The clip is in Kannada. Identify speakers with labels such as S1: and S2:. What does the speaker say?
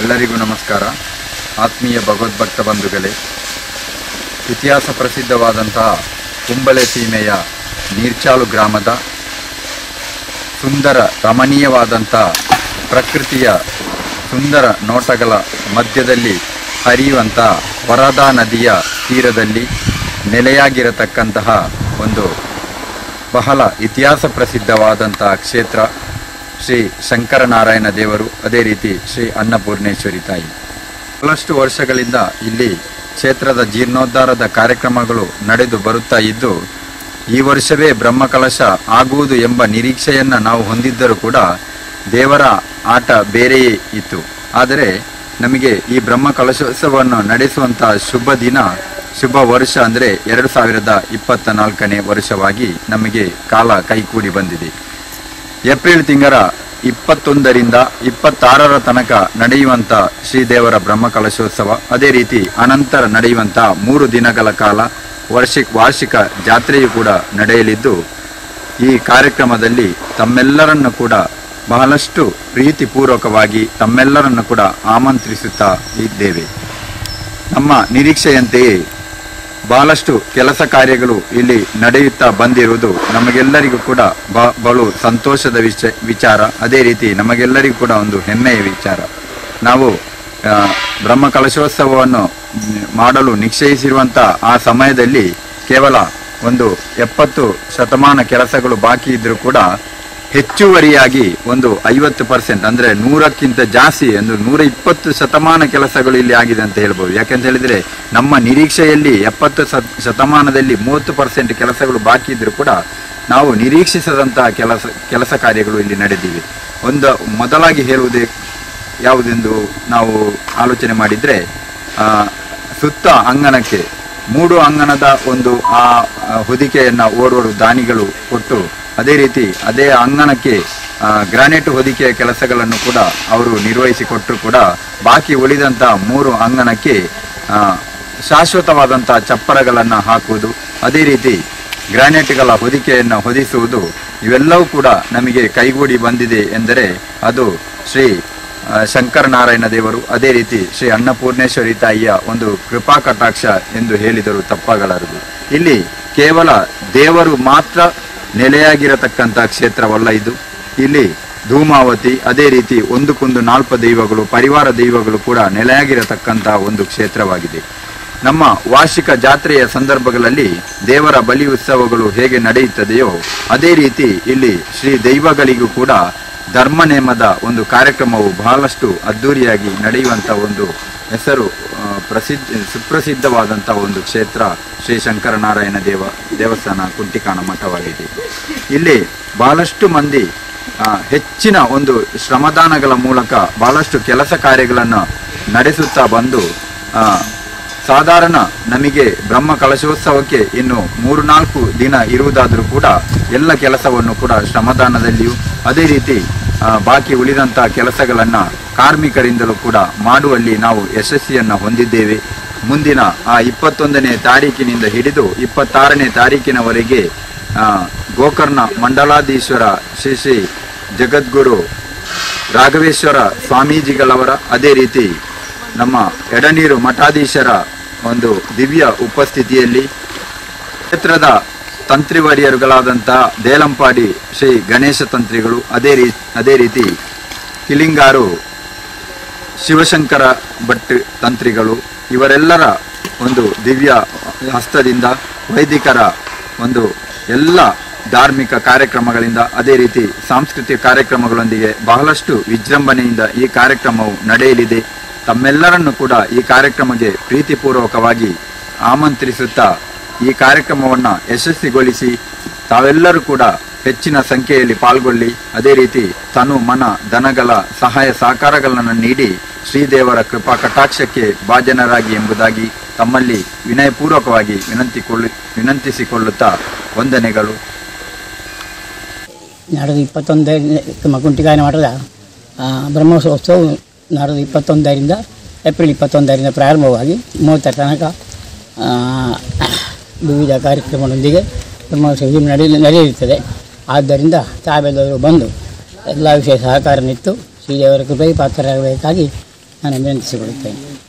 S1: ಎಲ್ಲರಿಗೂ ನಮಸ್ಕಾರ. ಆತ್ಮೀಯ ಭಗವದ್ಭಕ್ತ ಬಂಧುಗಳೇ, ಇತಿಹಾಸ ಪ್ರಸಿದ್ಧವಾದಂತಹ ಕುಂಬಳೆ ಸೀಮೆಯ ನೀರ್ಚಾಲು ಗ್ರಾಮದ ಸುಂದರ ರಮಣೀಯವಾದಂಥ ಪ್ರಕೃತಿಯ ಸುಂದರ ನೋಟಗಳ ಮಧ್ಯದಲ್ಲಿ ಹರಿಯುವಂಥ ವರದಾ ನದಿಯ ತೀರದಲ್ಲಿ ನೆಲೆಯಾಗಿರತಕ್ಕಂತಹ ಒಂದು ಬಹಳ ಇತಿಹಾಸ ಪ್ರಸಿದ್ಧವಾದಂತಹ ಕ್ಷೇತ್ರ ಶ್ರೀ ಶಂಕರನಾರಾಯಣ ದೇವರು, ಅದೇ ರೀತಿ ಶ್ರೀ ಅನ್ನಪೂರ್ಣೇಶ್ವರಿ ತಾಯಿ. ಬಹಳಷ್ಟು ವರ್ಷಗಳಿಂದ ಇಲ್ಲಿ ಕ್ಷೇತ್ರದ ಜೀರ್ಣೋದ್ಧಾರದ ಕಾರ್ಯಕ್ರಮಗಳು ನಡೆದು ಬರುತ್ತಾ ಇದ್ದು, ಈ ವರ್ಷವೇ ಬ್ರಹ್ಮಕಲಶ ಆಗುವುದು ಎಂಬ ನಿರೀಕ್ಷೆಯನ್ನು ನಾವು ಹೊಂದಿದ್ದರೂ ಕೂಡ ದೇವರ ಆಟ ಬೇರೆಯೇ ಇತ್ತು. ಆದರೆ ನಮಗೆ ಈ ಬ್ರಹ್ಮಕಲಶೋತ್ಸವವನ್ನು ನಡೆಸುವಂತಹ ಶುಭ ದಿನ, ಶುಭ ವರ್ಷ ಅಂದರೆ 2024ನೇ ವರ್ಷವಾಗಿ ನಮಗೆ ಕಾಲ ಕೈಕೂಡಿ ಬಂದಿದೆ. ಏಪ್ರಿಲ್ ತಿಂಗಳ 21ರಿಂದ 26ರ ತನಕ ನಡೆಯುವಂಥ ಶ್ರೀದೇವರ ಬ್ರಹ್ಮಕಲಶೋತ್ಸವ, ಅದೇ ರೀತಿ ಅನಂತರ ನಡೆಯುವಂಥ 3 ದಿನಗಳ ಕಾಲ ವಾರ್ಷಿಕ ಜಾತ್ರೆಯೂ ಕೂಡ ನಡೆಯಲಿದ್ದು, ಈ ಕಾರ್ಯಕ್ರಮದಲ್ಲಿ ತಮ್ಮೆಲ್ಲರನ್ನು ಕೂಡ ಬಹಳಷ್ಟು ಪ್ರೀತಿಪೂರ್ವಕವಾಗಿ ತಮ್ಮೆಲ್ಲರನ್ನು ಕೂಡ ಆಮಂತ್ರಿಸುತ್ತಾ ಇದ್ದೇವೆ. ನಮ್ಮ ನಿರೀಕ್ಷೆಯಂತೆಯೇ ಬಹಳಷ್ಟು ಕೆಲಸ ಕಾರ್ಯಗಳು ಇಲ್ಲಿ ನಡೆಯುತ್ತಾ ಬಂದಿರುವುದು ನಮಗೆಲ್ಲರಿಗೂ ಕೂಡ ಬಲು ಸಂತೋಷದ ವಿಚಾರ. ಅದೇ ರೀತಿ ನಮಗೆಲ್ಲರಿಗೂ ಕೂಡ ಒಂದು ಹೆಮ್ಮೆಯ ವಿಚಾರ. ನಾವು ಬ್ರಹ್ಮಕಲಶೋತ್ಸವವನ್ನು ಮಾಡಲು ನಿಶ್ಚಯಿಸಿರುವಂಥ ಆ ಸಮಯದಲ್ಲಿ ಕೇವಲ ಒಂದು 70% ಕೆಲಸಗಳು ಬಾಕಿ ಇದ್ದರೂ ಕೂಡ ಹೆಚ್ಚುವರಿಯಾಗಿ ಒಂದು 50% ಅಂದರೆ 100ಕ್ಕಿಂತ ಜಾಸ್ತಿ ಒಂದು 120% ಕೆಲಸಗಳು ಇಲ್ಲಿ ಆಗಿದೆ ಅಂತ ಹೇಳ್ಬೋದು. ಯಾಕೆಂತ ಹೇಳಿದರೆ ನಮ್ಮ ನಿರೀಕ್ಷೆಯಲ್ಲಿ 70%ದಲ್ಲಿ 30% ಕೆಲಸಗಳು ಬಾಕಿ ಇದ್ದರೂ ಕೂಡ ನಾವು ನಿರೀಕ್ಷಿಸದಂತಹ ಕೆಲಸ ಕಾರ್ಯಗಳು ಇಲ್ಲಿ ನಡೆದಿವೆ. ಮೊದಲಾಗಿ ಹೇಳುವುದೇ ಯಾವುದೆಂದು ನಾವು ಆಲೋಚನೆ ಮಾಡಿದರೆ, ಸುತ್ತ ಅಂಗನಕ್ಕೆ 3 ಅಂಗನದ ಒಂದು ಆ ಹೊದಿಕೆಯನ್ನು ಓರ್ವರು ದಾನಿಗಳು ಕೊಟ್ಟು, ಅದೇ ರೀತಿ ಅದೇ ಅಂಗನಕ್ಕೆ ಗ್ರಾನೈಟ್ ಹೊದಿಕೆಯ ಕೆಲಸಗಳನ್ನು ಕೂಡ ಅವರು ನಿರ್ವಹಿಸಿಕೊಟ್ಟರು ಕೂಡ ಬಾಕಿ ಉಳಿದಂಥ 3 ಅಂಗನಕ್ಕೆ ಶಾಶ್ವತವಾದಂಥ ಚಪ್ಪರಗಳನ್ನು ಹಾಕುವುದು, ಅದೇ ರೀತಿ ಗ್ರಾನೈಟ್ಗಳ ಹೊದಿಕೆಯನ್ನು ಹೊದಿಸುವುದು, ಇವೆಲ್ಲವೂ ಕೂಡ ನಮಗೆ ಕೈಗೂಡಿ ಬಂದಿದೆ ಎಂದರೆ ಅದು ಶ್ರೀ ಶಂಕರನಾರಾಯಣ ದೇವರು, ಅದೇ ರೀತಿ ಶ್ರೀ ಅನ್ನಪೂರ್ಣೇಶ್ವರಿ ತಾಯಿಯ ಒಂದು ಕೃಪಾ ಕಟಾಕ್ಷ ಎಂದು ಹೇಳಿದರೂ ತಪ್ಪಾಗಲಾರದು. ಇಲ್ಲಿ ಕೇವಲ ದೇವರು ಮಾತ್ರ ನೆಲೆಯಾಗಿರತಕ್ಕಂಥ ಕ್ಷೇತ್ರವಲ್ಲ ಇದು. ಇಲ್ಲಿ ಧೂಮಾವತಿ, ಅದೇ ರೀತಿ ಒಂದಕ್ಕೊಂದು 4 ದೈವಗಳು, ಪರಿವಾರ ದೈವಗಳು ಕೂಡ ನೆಲೆಯಾಗಿರತಕ್ಕಂಥ ಒಂದು ಕ್ಷೇತ್ರವಾಗಿದೆ. ನಮ್ಮ ವಾರ್ಷಿಕ ಜಾತ್ರೆಯ ಸಂದರ್ಭಗಳಲ್ಲಿ ದೇವರ ಬಲಿ ಉತ್ಸವಗಳು ಹೇಗೆ ನಡೆಯುತ್ತದೆಯೋ ಅದೇ ರೀತಿ ಇಲ್ಲಿ ಶ್ರೀ ದೈವಗಳಿಗೂ ಕೂಡ ಧರ್ಮ ನೇಮದ ಒಂದು ಕಾರ್ಯಕ್ರಮವು ಬಹಳಷ್ಟು ಅದ್ಧೂರಿಯಾಗಿ ನಡೆಯುವಂಥ ಒಂದು ಹೆಸರು ಸುಪ್ರಸಿದ್ಧವಾದಂಥ ಒಂದು ಕ್ಷೇತ್ರ ಶ್ರೀ ಶಂಕರನಾರಾಯಣ ದೇವಸ್ಥಾನ ಕುಂಟಿಕಾಣ ಮಠವಾಗಿದೆ. ಇಲ್ಲಿ ಬಹಳಷ್ಟು ಮಂದಿ ಹೆಚ್ಚಿನ ಒಂದು ಶ್ರಮದಾನಗಳ ಮೂಲಕ ಬಹಳಷ್ಟು ಕೆಲಸ ಕಾರ್ಯಗಳನ್ನು ನಡೆಸುತ್ತಾ ಬಂದು, ಸಾಧಾರಣ ನಮಗೆ ಬ್ರಹ್ಮ ಕಲಶೋತ್ಸವಕ್ಕೆ ಇನ್ನು 3-4 ದಿನ ಇರುವುದಾದರೂ ಕೂಡ ಎಲ್ಲ ಕೆಲಸವನ್ನು ಕೂಡ ಶ್ರಮದಾನದಲ್ಲಿಯೂ ಅದೇ ರೀತಿ ಬಾಕಿ ಉಳಿದಂಥ ಕೆಲಸಗಳನ್ನು ಕಾರ್ಮಿಕರಿಂದಲೂ ಕೂಡ ಮಾಡುವಲ್ಲಿ ನಾವು ಯಶಸ್ವಿಯನ್ನು ಹೊಂದಿದ್ದೇವೆ. ಮುಂದಿನ ಆ 21ನೇ ತಾರೀಕಿನಿಂದ ಹಿಡಿದು 26ನೇ ತಾರೀಕಿನವರೆಗೆ ಗೋಕರ್ಣ ಮಂಡಲಾಧೀಶ್ವರ ಶ್ರೀ ಶ್ರೀ ಜಗದ್ಗುರು ರಾಘವೇಶ್ವರ ಸ್ವಾಮೀಜಿಗಳವರ, ಅದೇ ರೀತಿ ನಮ್ಮ ಎಡನೀರು ಮಠಾಧೀಶರ ಒಂದು ದಿವ್ಯ ಉಪಸ್ಥಿತಿಯಲ್ಲಿ ಕ್ಷೇತ್ರದ ತಂತ್ರಿವರ್ಯರುಗಳಾದಂಥ ದೇಲಂಪಾಡಿ ಶ್ರೀ ಗಣೇಶ ತಂತ್ರಿಗಳು, ಅದೇ ರೀತಿ ಕಿಲಿಂಗಾರು ಶಿವಶಂಕರ ಭಟ್ ತಂತ್ರಿಗಳು, ಇವರೆಲ್ಲರ ಒಂದು ದಿವ್ಯ ಹಸ್ತದಿಂದ ವೈದಿಕರ ಒಂದು ಎಲ್ಲ ಧಾರ್ಮಿಕ ಕಾರ್ಯಕ್ರಮಗಳಿಂದ ಅದೇ ರೀತಿ ಸಾಂಸ್ಕೃತಿಕ ಕಾರ್ಯಕ್ರಮಗಳೊಂದಿಗೆ ಬಹಳಷ್ಟು ವಿಜೃಂಭಣೆಯಿಂದ ಈ ಕಾರ್ಯಕ್ರಮವು ನಡೆಯಲಿದೆ. ತಮ್ಮೆಲ್ಲರನ್ನು ಕೂಡ ಈ ಕಾರ್ಯಕ್ರಮಕ್ಕೆ ಪ್ರೀತಿಪೂರ್ವಕವಾಗಿ ಆಮಂತ್ರಿಸುತ್ತಾ ಈ ಕಾರ್ಯಕ್ರಮವನ್ನು ಯಶಸ್ವಿಗೊಳಿಸಿ ತಾವೆಲ್ಲರೂ ಕೂಡ ಹೆಚ್ಚಿನ ಸಂಖ್ಯೆಯಲ್ಲಿ ಪಾಲ್ಗೊಳ್ಳಿ, ಅದೇ ರೀತಿ ತನು ಮನ ಧನಗಳ ಸಹಾಯ ಸಹಕಾರಗಳನ್ನು ನೀಡಿ ಶ್ರೀದೇವರ ಕೃಪಾ ಕಟಾಕ್ಷಕ್ಕೆ ಭಾಜನರಾಗಿ ಎಂಬುದಾಗಿ ತಮ್ಮಲ್ಲಿ ವಿನಯಪೂರ್ವಕವಾಗಿ ವಿನಂತಿಸಿಕೊಳ್ಳುತ್ತಾ ವಂದನೆಗಳು.
S2: ನಾಡದು 21 ಕುಂಟಿಕಾಯನ ಮಠದ ಬ್ರಹ್ಮೋತ್ಸವ ನಾಡದು 21ರಿಂದ ಏಪ್ರಿಲ್ 21ರಿಂದ ಪ್ರಾರಂಭವಾಗಿ 30ರ ತನಕ ವಿವಿಧ ಕಾರ್ಯಕ್ರಮಗಳೊಂದಿಗೆ ಬ್ರಹ್ಮೋತ್ಸವ ನಡೆಯುತ್ತದೆ. ಆದ್ದರಿಂದ ತಾವೆಲ್ಲರೂ ಬಂದು ಎಲ್ಲ ವಿಷಯ ಸಹಕಾರ ನಿತ್ತು ಶ್ರೀದೇವರ ಕೃಪೆಗೆ ಪಾತ್ರರಾಗಬೇಕಾಗಿ ನಾನು ವಿನಂತಿಸಿಕೊಳ್ಳುತ್ತೇನೆ.